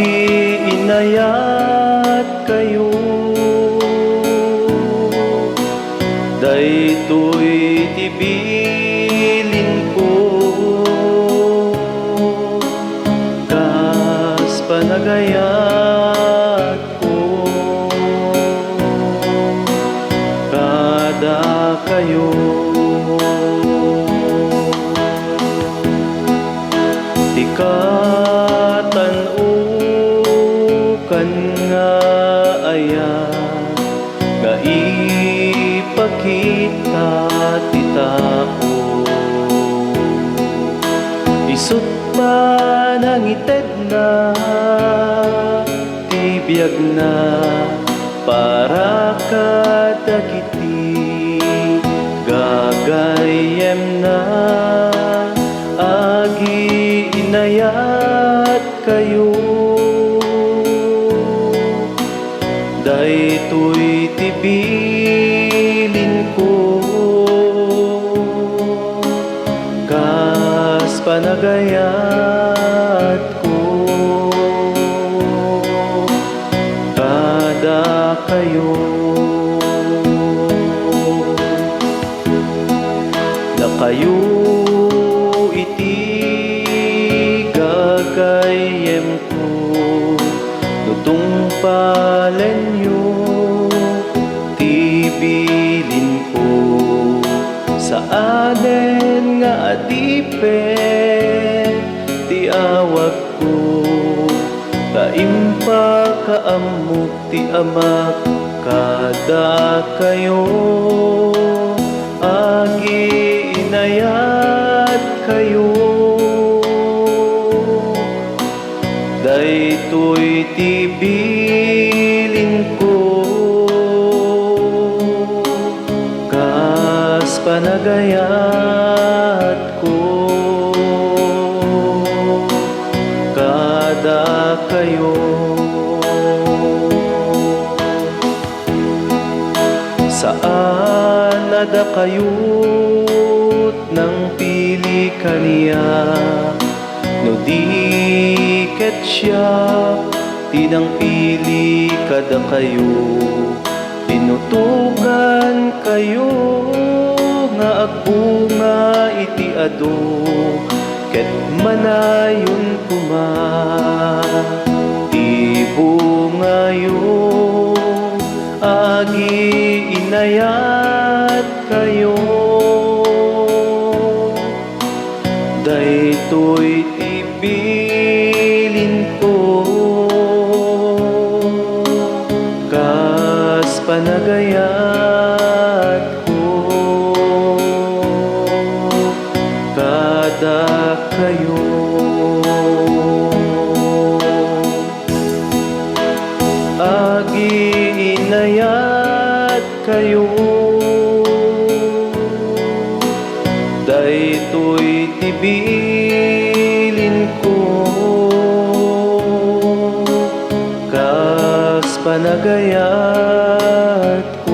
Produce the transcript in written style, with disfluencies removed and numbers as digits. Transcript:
agi inayat kayo, daytoy tibilin ko, kas panagayat ko, kada kayo. Di katan-ukan nga aya, nga ipakita ti tao. Isut pa nangited na, tibiyag na, para kadagiti gagayem na. Agi inayat kayo, daytoy tibilin ko, kas panagayat ko, kada kayo. Na kayo iti gagayem ko, lutong palenyo tibilin ko, sa aden nga adipen ti awag ko, kaimpa kaamok ti amak kada kayo. Agi inayat kayo, daytoy tibilin ko, kas panagayat ko, kada kayo. Saan nada kayot ng pili kaniya, no di ket siya tinang pili kada kayo. Tinutugan kayo nga agbunga iti ado, ket manayon kuma ti bungayo. Agi inayat kayo, daytoy tibilin ko, kas panagayat ko, kada kayo. Agi inayat kayo, daytoy tibilin ko, kas panagayat ko,